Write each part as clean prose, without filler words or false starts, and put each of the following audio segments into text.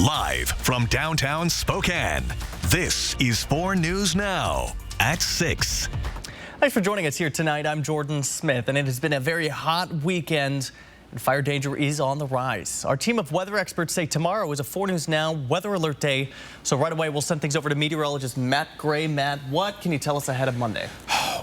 Live from downtown Spokane, this is 4 News Now at 6. Thanks for joining us here tonight. I'm Jordan Smith, and it has been a very hot weekend, and fire danger is on the rise. Our team of weather experts say tomorrow is a 4 News Now weather alert day. So right away, we'll send things over to meteorologist Matt Gray. Matt, what can you tell us ahead of Monday?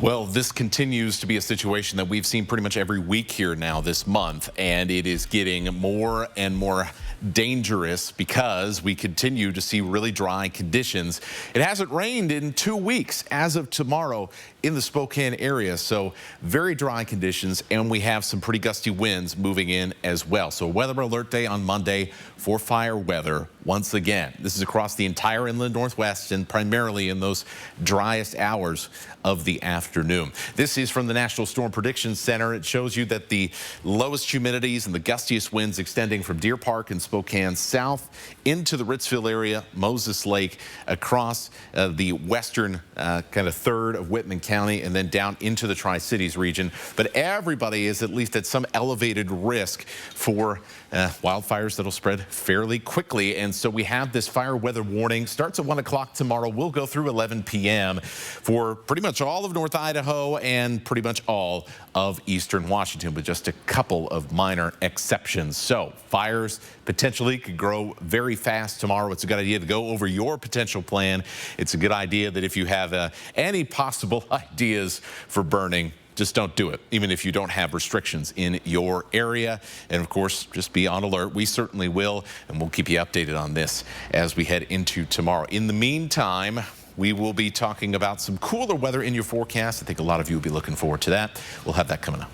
Well, this continues to be a situation that we've seen pretty much every week here now this month, and it is getting more and more dangerous because we continue to see really dry conditions. It hasn't rained in 2 weeks as of tomorrow in the Spokane area, so very dry conditions, and we have some pretty gusty winds moving in as well. So weather alert day on Monday for fire weather once again. This is across the entire inland Northwest and primarily in those driest hours of the afternoon. This is from the National Storm Prediction Center. It shows you that the lowest humidities and the gustiest winds extending from Deer Park and Spokane south into the Ritzville area, Moses Lake, across the western kind of third of Whitman County, and then down into the Tri-Cities region. But everybody is at least at some elevated risk for wildfires that'll spread fairly quickly. And so we have this fire weather warning. Starts at 1 o'clock tomorrow. We'll go through 11 p.m. for pretty much all of North Idaho and pretty much all of eastern Washington, with just a couple of minor exceptions. So fires potentially could grow very fast tomorrow. It's a good idea to go over your potential plan. It's a good idea that if you have any possible ideas for burning, just don't do it, even if you don't have restrictions in your area. And of course, just be on alert. We certainly will, and we'll keep you updated on this as we head into tomorrow. In the meantime, we will be talking about some cooler weather in your forecast. I think a lot of you will be looking forward to that. We'll have that coming up.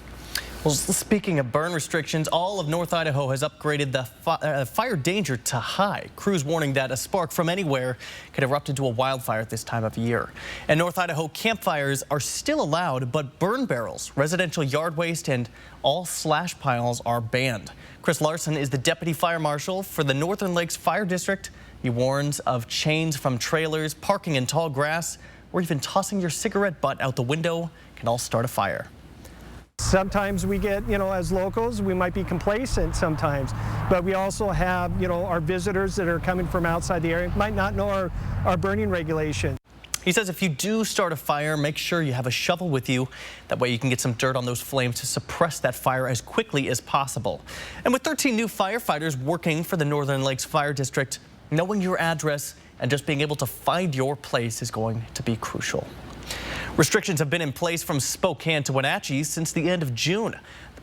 Well, speaking of burn restrictions, all of North Idaho has upgraded the fire danger to high. Crews warning that a spark from anywhere could erupt into a wildfire at this time of year. And North Idaho, campfires are still allowed, but burn barrels, residential yard waste, and all slash piles are banned. Chris Larson is the deputy fire marshal for the Northern Lakes Fire District. He warns of chains from trailers, parking in tall grass, or even tossing your cigarette butt out the window can all start a fire. Sometimes we get, as locals, we might be complacent sometimes, but we also have, our visitors that are coming from outside the area might not know our burning regulation. He says if you do start a fire, make sure you have a shovel with you. That way you can get some dirt on those flames to suppress that fire as quickly as possible. And with 13 new firefighters working for the Northern Lakes Fire District, knowing your address and just being able to find your place is going to be crucial. Restrictions have been in place from Spokane to Wenatchee since the end of June,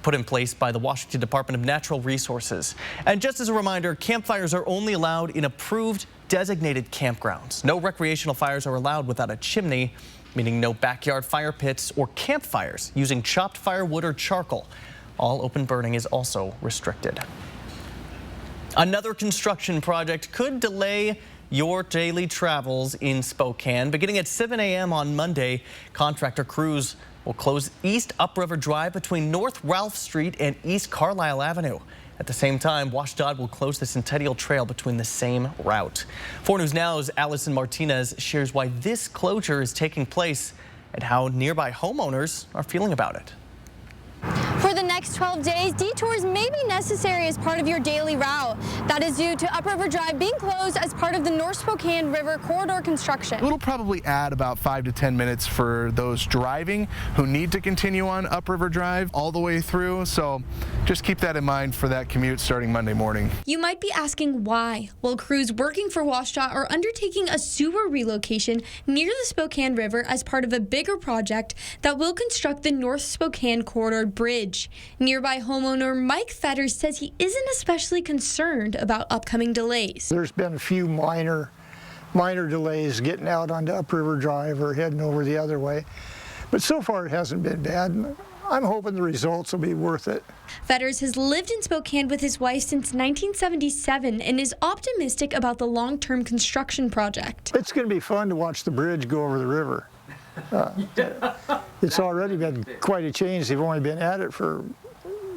put in place by the Washington Department of Natural Resources. And just as a reminder, campfires are only allowed in approved designated campgrounds. No recreational fires are allowed without a chimney, meaning no backyard fire pits or campfires using chopped firewood or charcoal. All open burning is also restricted. Another construction project could delay your daily travels in Spokane. Beginning at 7 a.m. on Monday, contractor crews will close East Upriver Drive between North Ralph Street and East Carlisle Avenue. At the same time, WashDOT will close the Centennial Trail between the same route. 4 News Now's Allison Martinez shares why this closure is taking place and how nearby homeowners are feeling about it. For the next 12 days, detours may be necessary as part of your daily route. That is due to Upriver Drive being closed as part of the North Spokane River Corridor construction. It'll probably add about 5 to 10 minutes for those driving who need to continue on Upriver Drive all the way through. So just keep that in mind for that commute starting Monday morning. You might be asking why. Well, crews working for WashDOT are undertaking a sewer relocation near the Spokane River as part of a bigger project that will construct the North Spokane Corridor Bridge. Nearby homeowner Mike Fetters says he isn't especially concerned about upcoming delays. There's been a few minor delays getting out onto Upriver Drive or heading over the other way, but so far it hasn't been bad. I'm hoping the results will be worth it. Fetters has lived in Spokane with his wife since 1977 and is optimistic about the long-term construction project. It's going to be fun to watch the bridge go over the river. It's already been quite a change. They've only been at it for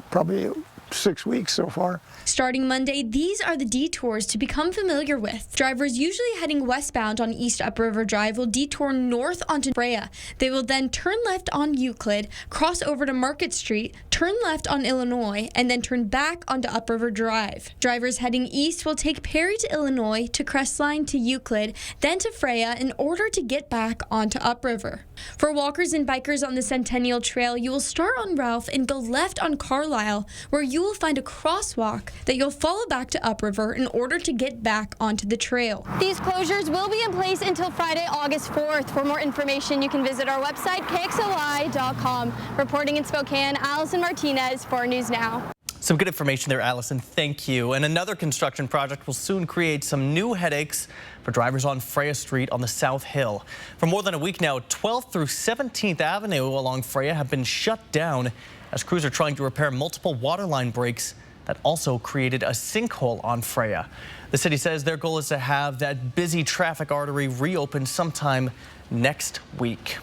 probably 6 weeks so far. Starting Monday, these are the detours to become familiar with. Drivers usually heading westbound on East Upriver Drive will detour north onto Freya. They will then turn left on Euclid, cross over to Market Street, turn left on Illinois, and then turn back onto Upriver Drive. Drivers heading east will take Perry to Illinois, to Crestline to Euclid, then to Freya in order to get back onto Upriver. For walkers and bikers on the Centennial Trail, you will start on Ralph and go left on Carlisle, where you will find a crosswalk that you'll follow back to Upriver in order to get back onto the trail. These closures will be in place until Friday, August 4th. For more information, you can visit our website, kxly.com. Reporting in Spokane, Allison Martinez, 4 News Now. Some good information there, Allison. Thank you. And another construction project will soon create some new headaches for drivers on Freya Street on the South Hill. For more than a week now, 12th through 17th Avenue along Freya have been shut down as crews are trying to repair multiple waterline breaks that also created a sinkhole on Freya. The city says their goal is to have that busy traffic artery reopened sometime next week.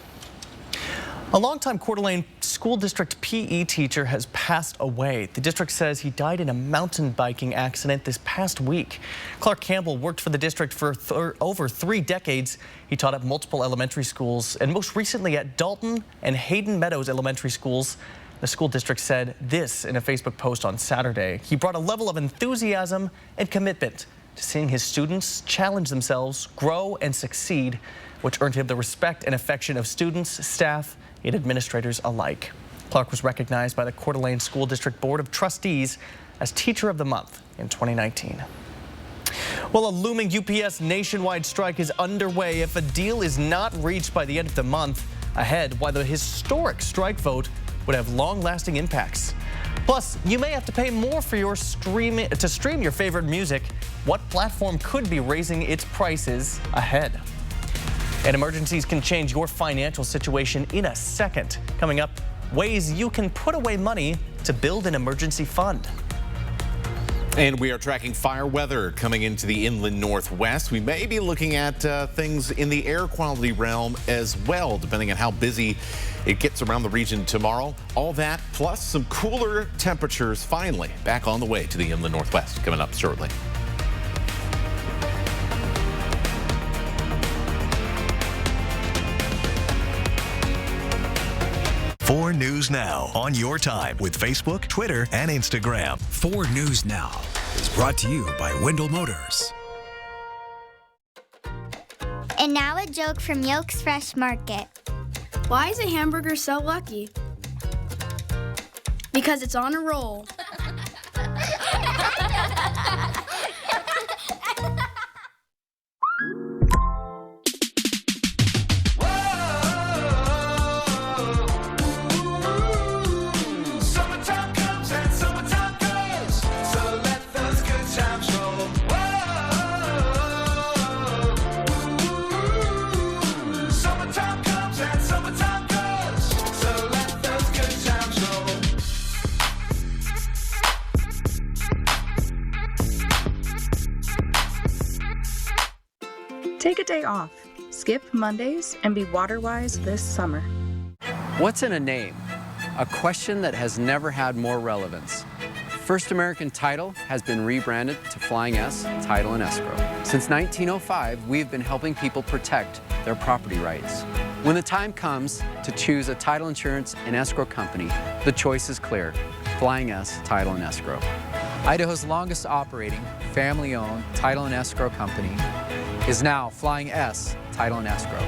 A longtime Coeur d'Alene School District PE teacher has passed away. The district says he died in a mountain biking accident this past week. Clark Campbell worked for the district for over 3 decades. He taught at multiple elementary schools and most recently at Dalton and Hayden Meadows Elementary Schools. The school district said this in a Facebook post on Saturday. He brought a level of enthusiasm and commitment to seeing his students challenge themselves, grow, and succeed, which earned him the respect and affection of students, staff, and administrators alike. Clark was recognized by the Coeur d'Alene School District Board of Trustees as Teacher of the Month in 2019. Well, a looming UPS nationwide strike is underway if a deal is not reached by the end of the month. Ahead, why the historic strike vote would have long-lasting impacts. Plus, you may have to pay more for your stream your favorite music. What platform could be raising its prices ahead? And emergencies can change your financial situation in a second. Coming up, ways you can put away money to build an emergency fund. And we are tracking fire weather coming into the inland northwest. We may be looking at things in the air quality realm as well, depending on how busy it gets around the region tomorrow. All that plus some cooler temperatures finally back on the way to the inland northwest coming up shortly. 4 News Now on your time with Facebook, Twitter, and Instagram. 4 News Now is brought to you by Wendell Motors. And now a joke from Yolks Fresh Market. Why is a hamburger so lucky? Because it's on a roll. Take a day off, skip Mondays, and be water-wise this summer. What's in a name? A question that has never had more relevance. First American Title has been rebranded to Flying S Title and Escrow. Since 1905, we've been helping people protect their property rights. When the time comes to choose a title insurance and escrow company, the choice is clear: Flying S Title and Escrow. Idaho's longest operating, family-owned title and escrow company is now Flying S Title and Escrow.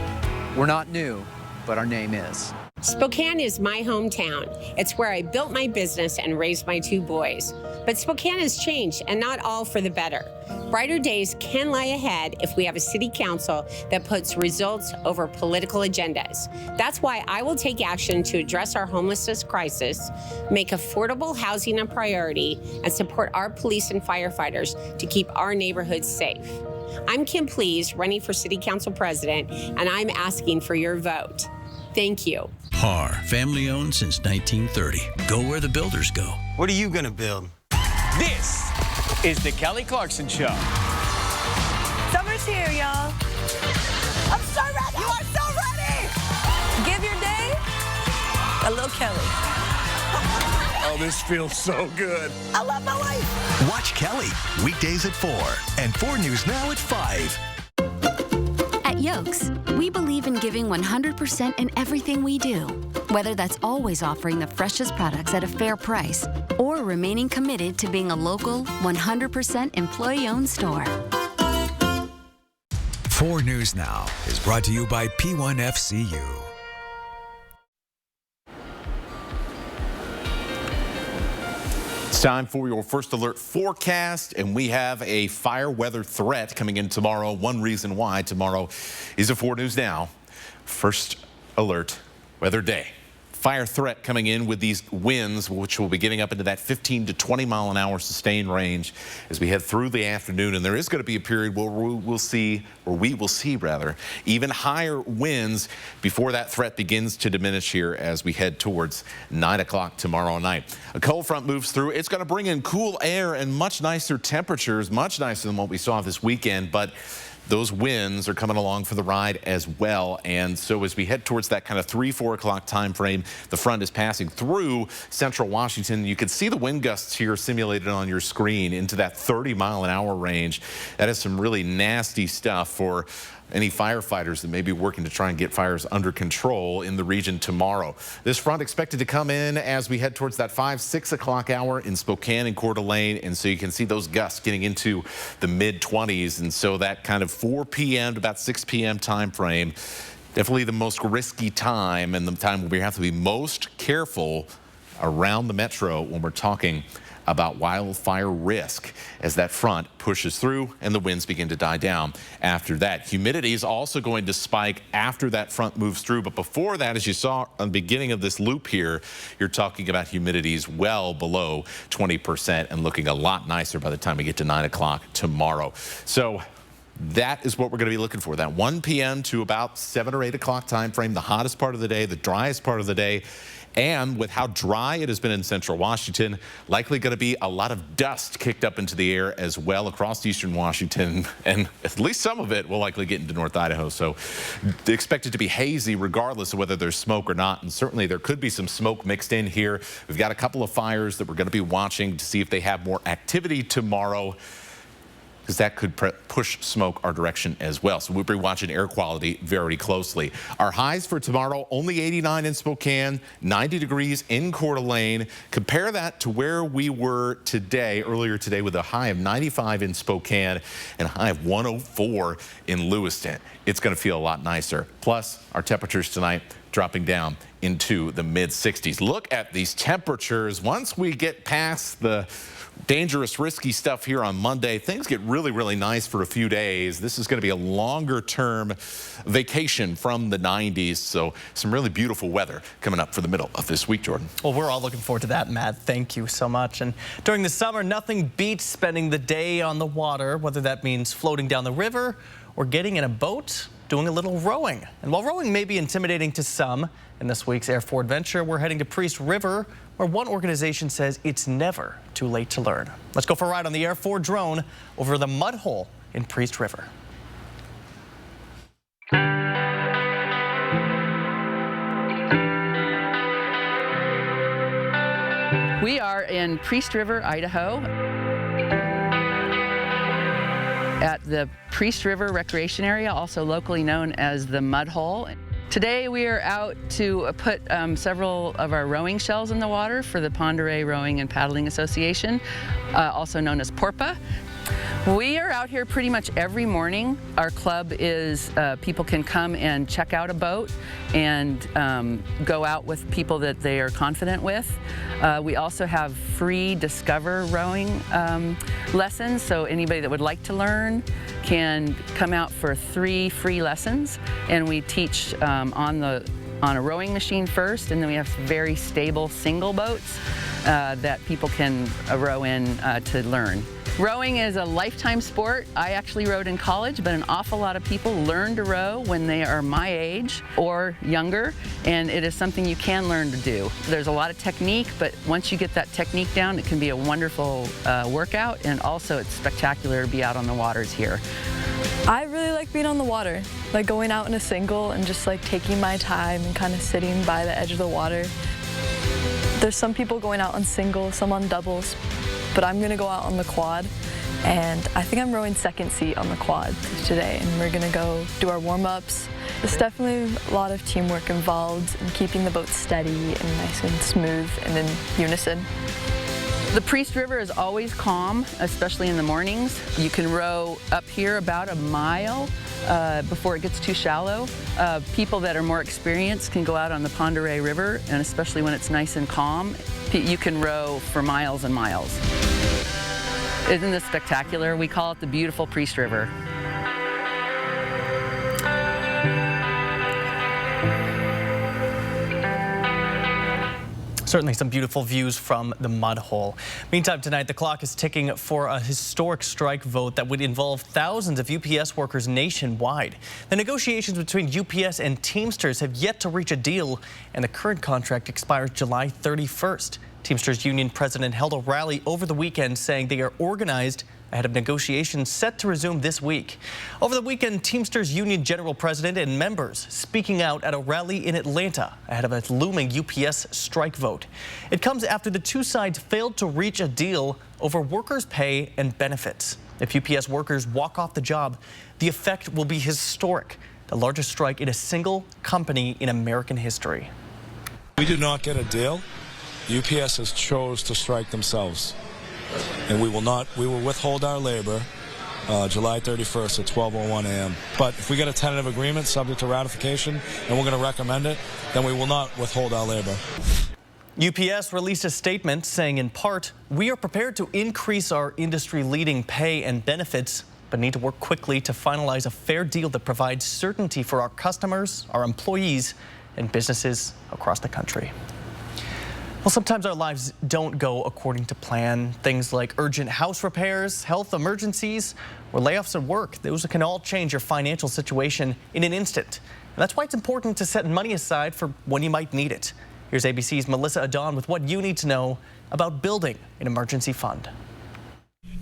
We're not new, but our name is. Spokane is my hometown. It's where I built my business and raised my 2 boys. But Spokane has changed, and not all for the better. Brighter days can lie ahead if we have a city council that puts results over political agendas. That's why I will take action to address our homelessness crisis, make affordable housing a priority, and support our police and firefighters to keep our neighborhoods safe. I'm Kim Please, running for City Council President, and I'm asking for your vote. Thank you. HAR, family owned since 1930. Go where the builders go. What are you gonna build? This is the Kelly Clarkson Show. Summer's here, y'all. I'm so ready. You are so ready. Give your day a little Kelly. Oh, this feels so good. I love my life. Watch Kelly weekdays at 4 and 4 News Now at 5. At Yolks, we believe in giving 100% in everything we do, whether that's always offering the freshest products at a fair price or remaining committed to being a local, 100% employee-owned store. 4 News Now is brought to you by P1FCU. It's time for your first alert forecast, and we have a fire weather threat coming in tomorrow. One reason why tomorrow is a 4 News Now first alert weather day. Fire threat coming in with these winds, which will be getting up into that 15 to 20 mile an hour sustained range as we head through the afternoon. And there is going to be a period where we will see even higher winds before that threat begins to diminish here as we head towards 9 o'clock tomorrow night. A cold front moves through. It's going to bring in cool air and much nicer temperatures, much nicer than what we saw this weekend. But those winds are coming along for the ride as well. And so as we head towards that kind of 3-4 o'clock time frame, the front is passing through central Washington. You can see the wind gusts here simulated on your screen into that 30 mile an hour range. That is some really nasty stuff for any firefighters that may be working to try and get fires under control in the region tomorrow. This front expected to come in as we head towards that 5-6 o'clock hour in Spokane and Coeur d'Alene, and so you can see those gusts getting into the mid-20s, and so that kind of 4 p.m. to about 6 p.m. time frame, definitely the most risky time and the time where we have to be most careful around the metro when we're talking about wildfire risk as that front pushes through and the winds begin to die down after that. Humidity is also going to spike after that front moves through, but before that, as you saw on the beginning of this loop here, you're talking about humidities well below 20% and looking a lot nicer by the time we get to 9 o'clock tomorrow. So that is what we're going to be looking for, that 1 p.m. to about 7 or 8 o'clock time frame, the hottest part of the day, the driest part of the day. And with how dry it has been in central Washington, likely going to be a lot of dust kicked up into the air as well across eastern Washington, and at least some of it will likely get into North Idaho. So expect it to be hazy regardless of whether there's smoke or not, and certainly there could be some smoke mixed in here. We've got a couple of fires that we're going to be watching to see if they have more activity tomorrow, because that could push smoke our direction as well. So we'll be watching air quality very closely. Our highs for tomorrow, only 89 in Spokane, 90 degrees in Coeur d'Alene. Compare that to where we were today, earlier today, with a high of 95 in Spokane and a high of 104 in Lewiston. It's going to feel a lot nicer. Plus, our temperatures tonight dropping down into the mid-60s. Look at these temperatures. Once we get past the dangerous, risky stuff here on Monday, things get really, really nice for a few days. This is going to be a longer-term vacation from the 90s, so some really beautiful weather coming up for the middle of this week, Jordan. Well, we're all looking forward to that, Matt. Thank you so much. And during the summer, nothing beats spending the day on the water, whether that means floating down the river or getting in a boat, doing a little rowing. And while rowing may be intimidating to some, in this week's Air 4 Adventure, we're heading to Priest River, where one organization says it's never too late to learn. Let's go for a ride on the Air 4 drone over the mud hole in Priest River. We are in Priest River, Idaho, at the Priest River Recreation Area, also locally known as the Mud Hole. Today we are out to put several of our rowing shells in the water for the Pend Oreille Rowing and Paddling Association, also known as PORPA. We are out here pretty much every morning. Our club is, people can come and check out a boat and go out with people that they are confident with. We also have free Discover rowing lessons, so anybody that would like to learn can come out for 3 free lessons, and we teach on a rowing machine first, and then we have very stable single boats that people can row in to learn. Rowing is a lifetime sport. I actually rowed in college, but an awful lot of people learn to row when they are my age or younger, and it is something you can learn to do. There's a lot of technique, but once you get that technique down, it can be a wonderful workout, and also it's spectacular to be out on the waters here. I really like being on the water, like going out in a single and just like taking my time and kind of sitting by the edge of the water. There's some people going out on singles, some on doubles, but I'm gonna go out on the quad, and I think I'm rowing second seat on the quad today, and we're gonna go do our warm-ups. There's definitely a lot of teamwork involved in keeping the boat steady and nice and smooth and in unison. The Priest River is always calm, especially in the mornings. You can row up here about a mile before it gets too shallow. People that are more experienced can go out on the Pend Oreille River, and especially when it's nice and calm, you can row for miles and miles. Isn't this spectacular? We call it the beautiful Priest River. Certainly some beautiful views from the mud hole. Meantime, tonight the clock is ticking for a historic strike vote that would involve thousands of UPS workers nationwide. The negotiations between UPS and Teamsters have yet to reach a deal, and the current contract expires July 31st. Teamsters Union President held a rally over the weekend saying they are organized ahead of negotiations set to resume this week. Over the weekend, Teamsters Union General President and members speaking out at a rally in Atlanta ahead of a looming UPS strike vote. It comes after the two sides failed to reach a deal over workers' pay and benefits. If UPS workers walk off the job, the effect will be historic, the largest strike in a single company in American history. We did not get a deal. UPS has chose to strike themselves. And we will withhold our labor July 31st at 12:01 a.m. But if we get a tentative agreement subject to ratification and we're going to recommend it, then we will not withhold our labor. UPS released a statement saying, in part, we are prepared to increase our industry-leading pay and benefits, but need to work quickly to finalize a fair deal that provides certainty for our customers, our employees, and businesses across the country. Well, sometimes our lives don't go according to plan. Things like urgent house repairs, health emergencies, or layoffs at work. Those can all change your financial situation in an instant. And that's why it's important to set money aside for when you might need it. Here's ABC's Melissa Adon with what you need to know about building an emergency fund.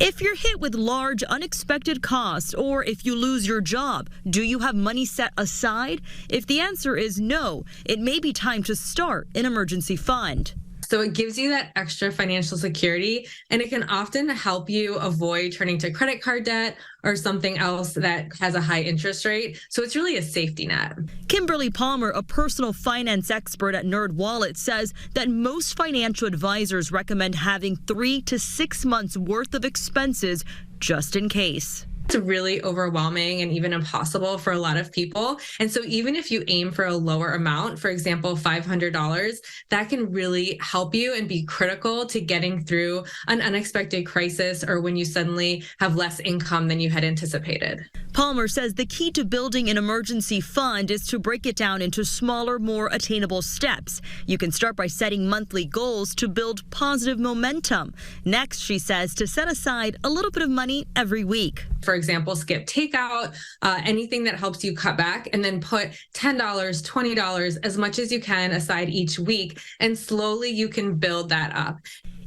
If you're hit with large unexpected costs or if you lose your job, do you have money set aside? If the answer is no, it may be time to start an emergency fund. So it gives you that extra financial security, and it can often help you avoid turning to credit card debt or something else that has a high interest rate. So it's really a safety net. Kimberly Palmer, a personal finance expert at NerdWallet, says that most financial advisors recommend having 3 to 6 months worth of expenses just in case. It's really overwhelming and even impossible for a lot of people. And so even if you aim for a lower amount, for example, $500, that can really help you and be critical to getting through an unexpected crisis or when you suddenly have less income than you had anticipated. Palmer says the key to building an emergency fund is to break it down into smaller, more attainable steps. You can start by setting monthly goals to build positive momentum. Next, she says, to set aside a little bit of money every week. For example, skip takeout, anything that helps you cut back, and then put $10, $20, as much as you can aside each week, and slowly you can build that up.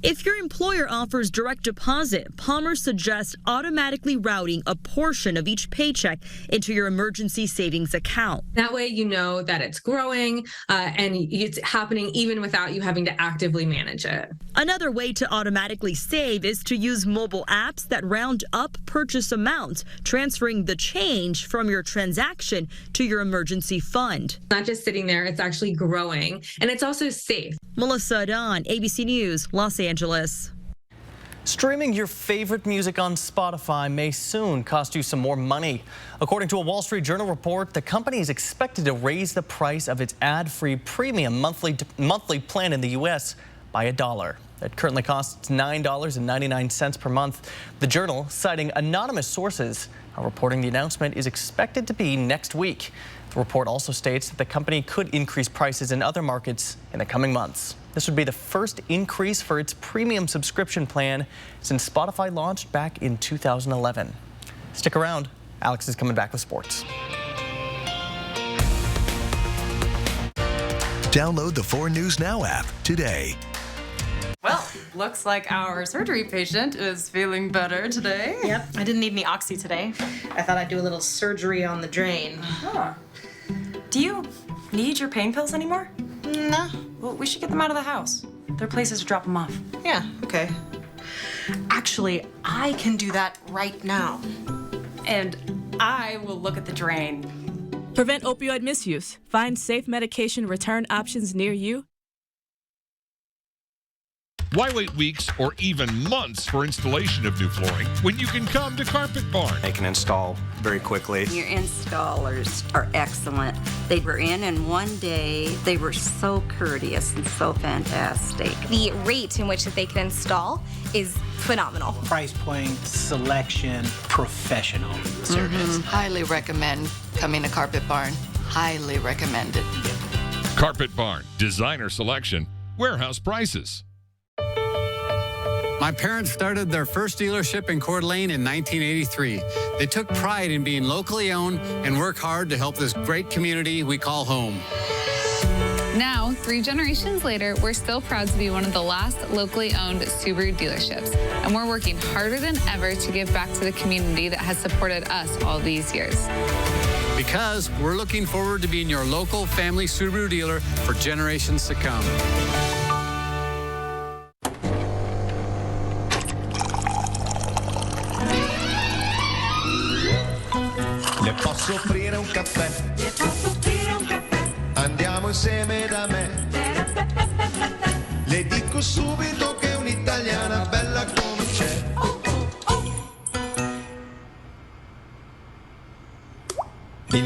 If your employer offers direct deposit, Palmer suggests automatically routing a portion of each paycheck into your emergency savings account. That way you know that it's growing and it's happening even without you having to actively manage it. Another way to automatically save is to use mobile apps that round up purchase amounts, transferring the change from your transaction to your emergency fund. It's not just sitting there, it's actually growing, and it's also safe. Melissa Adon, ABC News, Los Angeles. Streaming your favorite music on Spotify may soon cost you some more money. According to a Wall Street Journal report, the company is expected to raise the price of its ad-free premium monthly plan in the U.S. by $1. It currently costs $9.99 per month. The Journal, citing anonymous sources, are reporting the announcement is expected to be next week. The report also states that the company could increase prices in other markets in the coming months. This would be the first increase for its premium subscription plan since Spotify launched back in 2011. Stick around. Alex is coming back with sports. Download the 4 News Now app today. Well, looks like our surgery patient is feeling better today. Yep, I didn't need any oxy today. I thought I'd do a little surgery on the drain. Huh. Do you need your pain pills anymore? No. Well, we should get them out of the house. There are places to drop them off. Yeah, okay. Actually, I can do that right now. And I will look at the drain. Prevent opioid misuse. Find safe medication return options near you. Why wait weeks or even months for installation of new flooring when you can come to Carpet Barn? They can install very quickly. Your installers are excellent. They were in one day. They were so courteous and so fantastic. The rate in which that they can install is phenomenal. Price point, selection, professional service. Highly recommend coming to Carpet Barn. Highly recommended. Carpet Barn, designer selection, warehouse prices. My parents started their first dealership in Coeur d'Alene in 1983. They took pride in being locally owned and work hard to help this great community we call home. Now, 3 generations later, we're still proud to be one of the last locally owned Subaru dealerships, and we're working harder than ever to give back to the community that has supported us all these years. Because we're looking forward to being your local family Subaru dealer for generations to come. Le posso offrire un caffè? Le posso offrire un caffè? Andiamo insieme da me. Le dico subito che è un'italiana bella come c'è.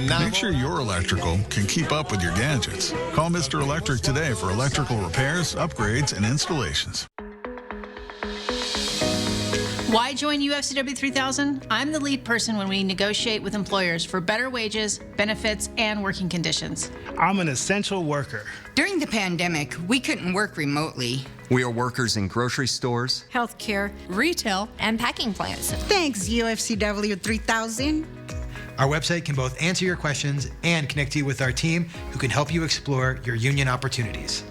Make sure your electrical can keep up with your gadgets. Call Mr. Electric today for electrical repairs, upgrades, and installations. Why join UFCW 3000? I'm the lead person when we negotiate with employers for better wages, benefits, and working conditions. I'm an essential worker. During the pandemic, we couldn't work remotely. We are workers in grocery stores, Healthcare, retail, and packing plants. Thanks, UFCW 3000. Our website can both answer your questions and connect you with our team who can help you explore your union opportunities.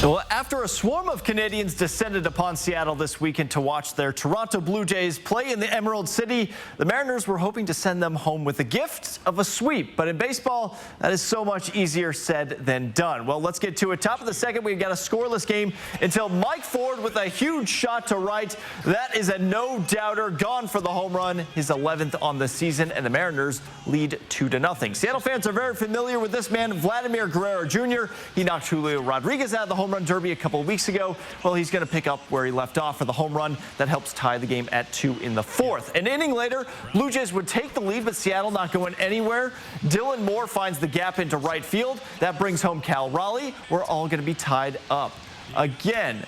Well, after a swarm of Canadians descended upon Seattle this weekend to watch their Toronto Blue Jays play in the Emerald City, the Mariners were hoping to send them home with the gift of a sweep. But in baseball, that is so much easier said than done. Well, let's get to it. Top of the second, we've got a scoreless game until Mike Ford with a huge shot to right. That is a no-doubter, gone for the home run, his 11th on the season, and the Mariners lead 2-0. Seattle fans are very familiar with this man, Vladimir Guerrero Jr. He knocked Julio Rodriguez out of the home run derby a couple of weeks ago. Well, he's going to pick up where he left off for the home run that helps tie the game at 2 in the 4th. An inning later, Blue Jays would take the lead, but Seattle not going anywhere. Dylan Moore finds the gap into right field. That brings home Cal Raleigh. We're all going to be tied up again.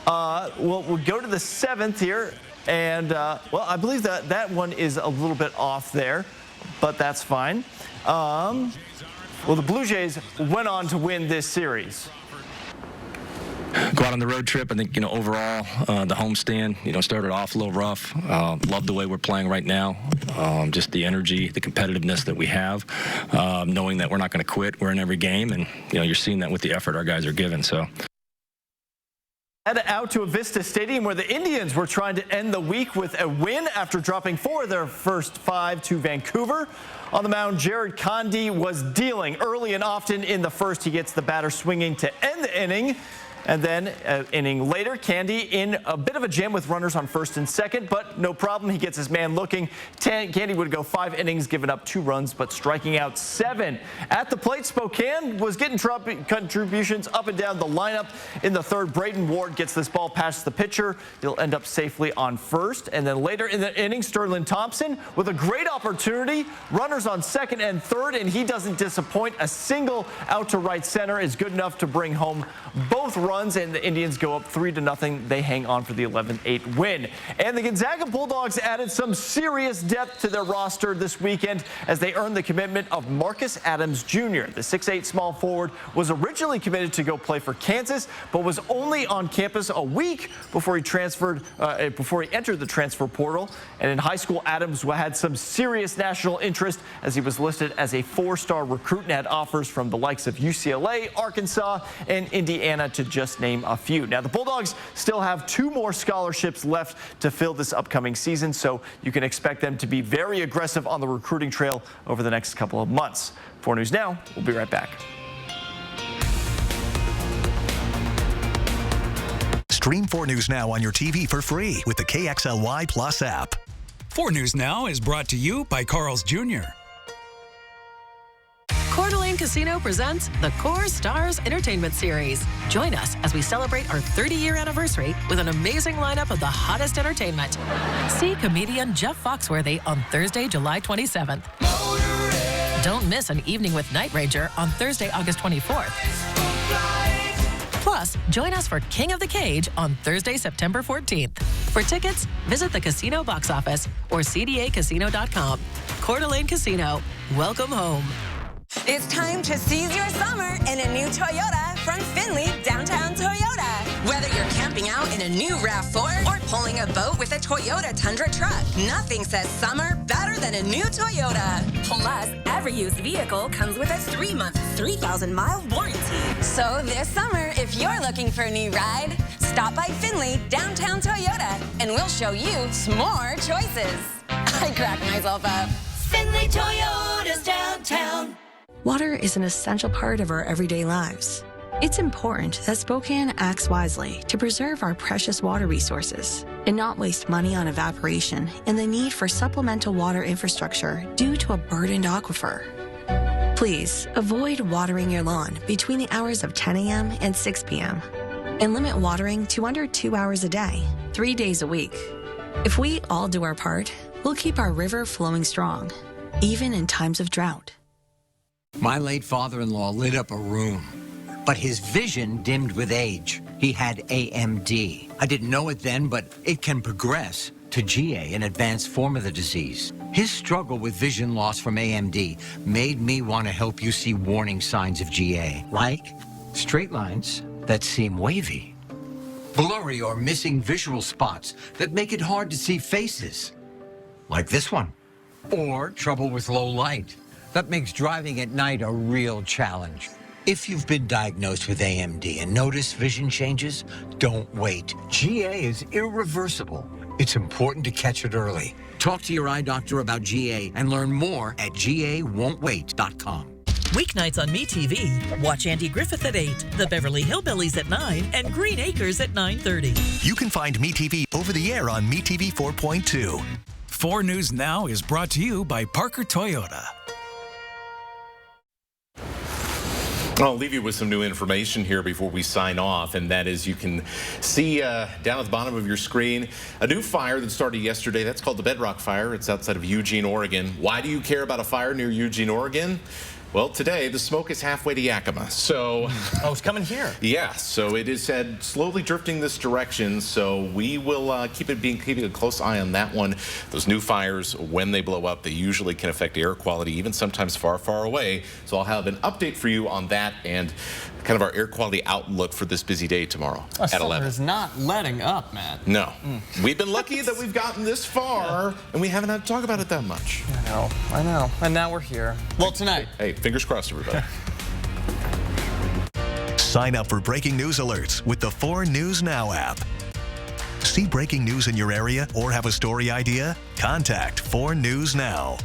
We'll go to the 7th here, and well, I believe that one is a little bit off there, but that's fine. Well, the Blue Jays went on to win this series. Go out on the road trip. I think, overall, the homestand, started off a little rough. Love the way we're playing right now. Just the energy, the competitiveness that we have, knowing that we're not going to quit. We're in every game, and, you're seeing that with the effort our guys are giving. So. Head out to Avista Stadium where the Indians were trying to end the week with a win after dropping 4 of their first 5 to Vancouver. On the mound, Jared Conde was dealing early and often in the first. He gets the batter swinging to end the inning. And then an inning later, Candy in a bit of a jam with runners on first and second, but no problem. He gets his man looking. Candy would go 5 innings, giving up 2 runs, but striking out 7. At the plate, Spokane was getting contributions up and down the lineup. In the 3rd, Braden Ward gets this ball past the pitcher. He'll end up safely on first. And then later in the inning, Sterling Thompson with a great opportunity. Runners on 2nd and 3rd, and he doesn't disappoint. A single out to right center is good enough to bring home both runs, and the Indians go up 3-0. They hang on for the 11-8 win. And the Gonzaga Bulldogs added some serious depth to their roster this weekend as they earned the commitment of Marcus Adams Jr. The 6'8 small forward was originally committed to go play for Kansas, but was only on campus a week before he entered the transfer portal. And in high school, Adams had some serious national interest as he was listed as a 4-star recruit and had offers from the likes of UCLA, Arkansas, and Indiana, to just name a few. Now, the Bulldogs still have 2 more scholarships left to fill this upcoming season, so you can expect them to be very aggressive on the recruiting trail over the next couple of months. 4 News Now, we'll be right back. Stream 4 News Now on your TV for free with the KXLY Plus app. 4 News Now is brought to you by Carl's Jr. Coeur d'Alene Casino presents the Core Stars Entertainment Series. Join us as we celebrate our 30-year anniversary with an amazing lineup of the hottest entertainment. See comedian Jeff Foxworthy on Thursday, July 27th. Don't miss an evening with Night Ranger on Thursday, August 24th. Plus, join us for King of the Cage on Thursday, September 14th. For tickets, visit the casino box office or cdacasino.com. Coeur d'Alene Casino, welcome home. It's time to seize your summer in a new Toyota from Findlay Downtown Toyota. Whether you're camping out in a new RAV4 or pulling a boat with a Toyota Tundra truck, nothing says summer better than a new Toyota. Plus, every used vehicle comes with a 3-month, 3,000-mile warranty. So this summer, if you're looking for a new ride, stop by Findlay Downtown Toyota and we'll show you some more choices. I cracked myself up. Findlay Toyota's downtown. Water is an essential part of our everyday lives. It's important that Spokane acts wisely to preserve our precious water resources and not waste money on evaporation and the need for supplemental water infrastructure due to a burdened aquifer. Please avoid watering your lawn between the hours of 10 a.m. and 6 p.m. and limit watering to under 2 hours a day, 3 days a week. If we all do our part, we'll keep our river flowing strong, even in times of drought. My late father-in-law lit up a room, but his vision dimmed with age. He had AMD. I didn't know it then, but it can progress to GA, an advanced form of the disease. His struggle with vision loss from AMD made me want to help you see warning signs of GA, like straight lines that seem wavy, blurry or missing visual spots that make it hard to see faces, like this one, or trouble with low light. That makes driving at night a real challenge. If you've been diagnosed with AMD and notice vision changes, don't wait. GA is irreversible. It's important to catch it early. Talk to your eye doctor about GA and learn more at GAWon'tWait.com. Weeknights on MeTV, watch Andy Griffith at 8, The Beverly Hillbillies at 9, and Green Acres at 9:30. You can find MeTV over the air on MeTV 4.2. 4 News Now is brought to you by Parker Toyota. I'll leave you with some new information here before we sign off, and that is you can see down at the bottom of your screen a new fire that started yesterday. That's called the Bedrock Fire. It's outside of Eugene, Oregon. Why do you care about a fire near Eugene, Oregon? Well, today the smoke is halfway to Yakima, so... Oh, it's coming here. Yeah, so it is slowly drifting this direction, so we will keeping a close eye on that one. Those new fires, when they blow up, they usually can affect air quality, even sometimes far, far away. So I'll have an update for you on that and kind of our air quality outlook for this busy day tomorrow at 11. Is not letting up, Matt. No. We've been lucky that we've gotten this far, and we haven't had to talk about it that much. I know. And now we're here. Well, tonight. Hey, fingers crossed, everybody. Sign up for breaking news alerts with the 4 News Now app. See breaking news in your area or have a story idea? Contact 4 News Now.